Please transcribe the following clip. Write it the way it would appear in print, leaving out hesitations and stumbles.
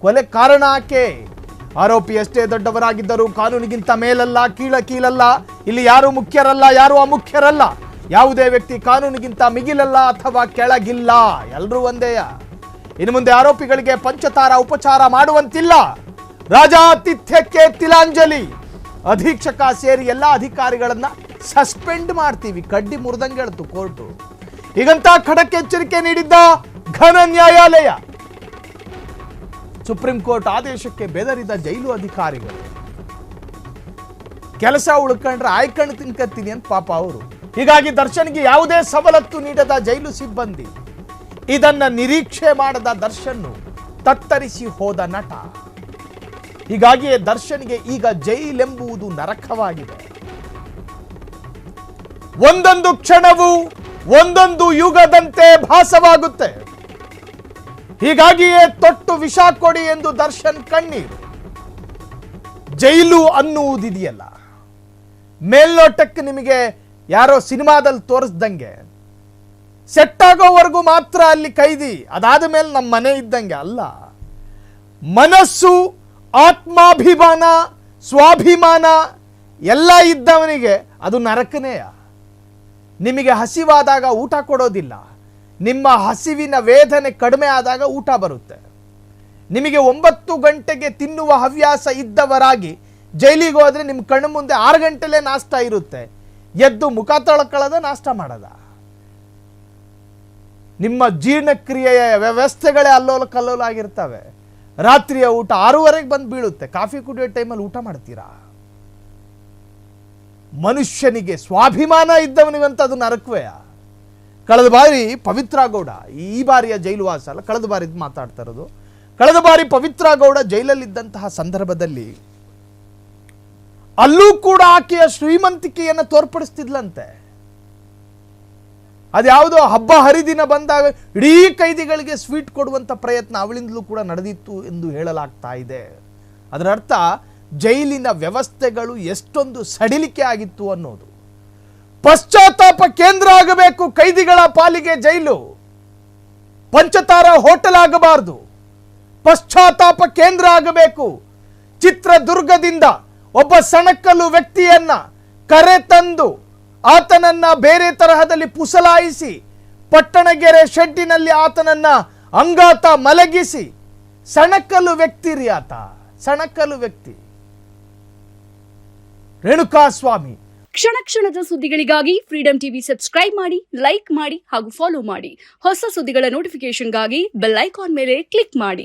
ಕೊಲೆ ಕಾರಣ ಆಕೆ. ಆರೋಪಿ ಎಷ್ಟೇ ದೊಡ್ಡವರಾಗಿದ್ದರೂ ಕಾನೂನಿಗಿಂತ ಮೇಲಲ್ಲ, ಕೀಳಲ್ಲ. ಇಲ್ಲಿ ಯಾರು ಮುಖ್ಯರಲ್ಲ, ಯಾರು ಅಮುಖ್ಯರಲ್ಲ. ಯಾವುದೇ ವ್ಯಕ್ತಿ ಕಾನೂನಿಗಿಂತ ಮಿಗಿಲಲ್ಲ ಅಥವಾ ಕೆಳಗಿಲ್ಲ, ಎಲ್ಲರೂ ಒಂದೇಯ. ಇನ್ನು ಮುಂದೆ ಆರೋಪಿಗಳಿಗೆ ಪಂಚತಾರ ಉಪಚಾರ ಮಾಡುವಂತಿಲ್ಲ. ರಾಜಾತಿಥ್ಯಕ್ಕೆ ತಿಲಾಂಜಲಿ. ಅಧೀಕ್ಷಕ ಸೇರಿ ಎಲ್ಲ ಅಧಿಕಾರಿಗಳನ್ನ ಸಸ್ಪೆಂಡ್ ಮಾಡ್ತೀವಿ. ಕಡ್ಡಿ ಮುರಿದಂಗೆ ಹೇಳ್ತು ಕೋರ್ಟು. ಹೀಗಂತ ಖಡಕ್ ಎಚ್ಚರಿಕೆ ನೀಡಿದ್ದ ಘನ ನ್ಯಾಯಾಲಯ. ಸುಪ್ರೀಂ ಕೋರ್ಟ್ ಆದೇಶಕ್ಕೆ ಬೆದರಿದ ಜೈಲು ಅಧಿಕಾರಿಗಳು. ಕೆಲಸ ಉಳ್ಕೊಂಡ್ರೆ ಆಯ್ಕೊಂಡು ತಿನ್ಕತ್ತೀನಿ ಅಂತ ಪಾಪ ಅವರು. ಹೀಗಾಗಿ ದರ್ಶನ್ಗೆ ಯಾವುದೇ ಸವಲತ್ತು ನೀಡದ ಜೈಲು ಸಿಬ್ಬಂದಿ. ಇದನ್ನ ನಿರೀಕ್ಷೆ ಮಾಡದ ದರ್ಶನ್ ತತ್ತರಿಸಿ ಹೋದ ನಟ. ಹೀಗಾಗಿಯೇ ದರ್ಶನ್ಗೆ ಈಗ ಜೈಲೆಂಬುವುದು ನರಕವಾಗಿದೆ. ಒಂದೊಂದು ಕ್ಷಣವೂ ಒಂದೊಂದು ಯುಗದಂತೆ ಭಾಸವಾಗುತ್ತೆ. ಹೀಗಾಗಿಯೇ ತೊಟ್ಟು ವಿಷ ಕೊಡಿ ಎಂದು ದರ್ಶನ್ ಕಣ್ಣೀರು. ಜೈಲು ಅನ್ನುವುದಿದೆಯಲ್ಲ, ಮೇಲ್ನೋಟಕ್ಕೆ ನಿಮಗೆ ಯಾರೋ ಸಿನಿಮಾದಲ್ಲಿ ತೋರಿಸ್ದಂಗೆ ಸೆಟ್ ಆಗೋವರೆಗೂ ಮಾತ್ರ ಅಲ್ಲಿ ಕೈದಿ, ಅದಾದ ಮೇಲೆ ನಮ್ಮ ಮನೆ ಇದ್ದಂಗೆ ಅಲ್ಲ. ಮನಸ್ಸು, ಆತ್ಮಾಭಿಮಾನ, ಸ್ವಾಭಿಮಾನ ಎಲ್ಲ ಇದ್ದವನಿಗೆ ಅದು ನರಕನೇಯ. ನಿಮಗೆ ಹಸಿವಾದಾಗ ಊಟ ಕೊಡೋದಿಲ್ಲ, ನಿಮ್ಮ ಹಸಿವಿನ ವೇದನೆ ಕಡಿಮೆ ಆದಾಗ ಊಟ ಬರುತ್ತೆ. ನಿಮಗೆ 9 ಗಂಟೆಗೆ ತಿನ್ನುವ ಹವ್ಯಾಸ ಇದ್ದವರಾಗಿ ಜೈಲಿಗೆ ಹೋದ್ರೆ ನಿಮ್ಮ ಕಣ್ಣು ಮುಂದೆ 6 ಗಂಟೆಲೇ ನಾಷ್ಟ ಇರುತ್ತೆ. ಎದ್ದು ಮುಖ ತೊಳ್ಕೊಳ್ಳೋದ, ನಾಷ್ಟ ಮಾಡೋದ. ನಿಮ್ಮ ಜೀರ್ಣಕ್ರಿಯೆಯ ವ್ಯವಸ್ಥೆಗಳೇ ಅಲ್ಲೋಲ ಕಲ್ಲೋಲ ಆಗಿರ್ತವೆ. ರಾತ್ರಿಯ ಊಟ 6:30 ಬಂದು ಬೀಳುತ್ತೆ. ಕಾಫಿ ಕುಡಿಯೋ ಟೈಮಲ್ಲಿ ಊಟ ಮಾಡ್ತೀರಾ? ಮನುಷ್ಯನಿಗೆ ಸ್ವಾಭಿಮಾನ ಇದ್ದವನಿಗಂತ ಅದು ನರಕವೇ. ಕಳೆದ ಬಾರಿ ಪವಿತ್ರ ಗೌಡ, ಈ ಬಾರಿಯ ಜೈಲು ವಾಸ ಅಲ್ಲ, ಕಳೆದ ಬಾರಿ ಮಾತಾಡ್ತಾ ಇರೋದು. ಕಳೆದ ಬಾರಿ ಪವಿತ್ರ ಗೌಡ ಜೈಲಲ್ಲಿದ್ದಂತಹ ಸಂದರ್ಭದಲ್ಲಿ ಅಲ್ಲೂ ಕೂಡ ಆಕೆಯ ಶ್ರೀಮಂತಿಕೆಯನ್ನು ತೋರ್ಪಡಿಸ್ತಿದ್ಲಂತೆ. ಅದ್ಯಾವುದೋ ಹಬ್ಬ ಹರಿದಿನ ಬಂದಾಗ ಇಡೀ ಕೈದಿಗಳಿಗೆ ಸ್ವೀಟ್ ಕೊಡುವಂತ ಪ್ರಯತ್ನ ಅವಳಿಂದಲೂ ಕೂಡ ನಡೆದಿತ್ತು ಎಂದು ಹೇಳಲಾಗ್ತಾ ಇದೆ. ಅದರ ಅರ್ಥ ಜೈಲಿನ ವ್ಯವಸ್ಥೆಗಳು ಎಷ್ಟೊಂದು ಸಡಿಲಿಕೆ ಆಗಿತ್ತು ಅನ್ನೋದು. ಪಶ್ಚಾತ್ತಾಪ ಕೇಂದ್ರ ಆಗಬೇಕು ಕೈದಿಗಳ ಪಾಲಿಗೆ ಜೈಲು. ಪಂಚತಾರ ಹೋಟೆಲ್ ಆಗಬಾರದು, ಪಶ್ಚಾತ್ತಾಪ ಕೇಂದ್ರ ಆಗಬೇಕು. ಚಿತ್ರದುರ್ಗದಿಂದ ಒಬ್ಬ ಸಣಕಲ್ಲು ವ್ಯಕ್ತಿಯನ್ನ ಕರೆತಂದು ಆತನನ್ನ ಬೇರೆ ತರಹದಲ್ಲಿ ಪುಸಲಾಯಿಸಿ ಪಟ್ಟಣಗೆರೆ ಶೆಡ್ಡಿನಲ್ಲಿ ಆತನನ್ನ ಅಂಗಾತ ಮಲಗಿಸಿ, ಸಣಕಲ್ಲು ವ್ಯಕ್ತಿ ರೀ ಆತ, ಸಣಕಲ್ಲು ವ್ಯಕ್ತಿ. ರೇಣುಕಾಸ್ವಾಮಿ. ಕ್ಷಣ ಕ್ಷಣದ ಸುದ್ದಿಗಳಿಗಾಗಿ ಫ್ರೀಡಂ ಟಿವಿ ಸಬ್ಸ್ಕ್ರೈಬ್ ಮಾಡಿ, ಲೈಕ್ ಮಾಡಿ ಹಾಗೂ ಫಾಲೋ ಮಾಡಿ. ಹೊಸ ಸುದ್ದಿಗಳ ನೋಟಿಫಿಕೇಶನ್ಗಾಗಿ ಬೆಲ್ ಐಕಾನ್ ಮೇಲೆ ಕ್ಲಿಕ್ ಮಾಡಿ.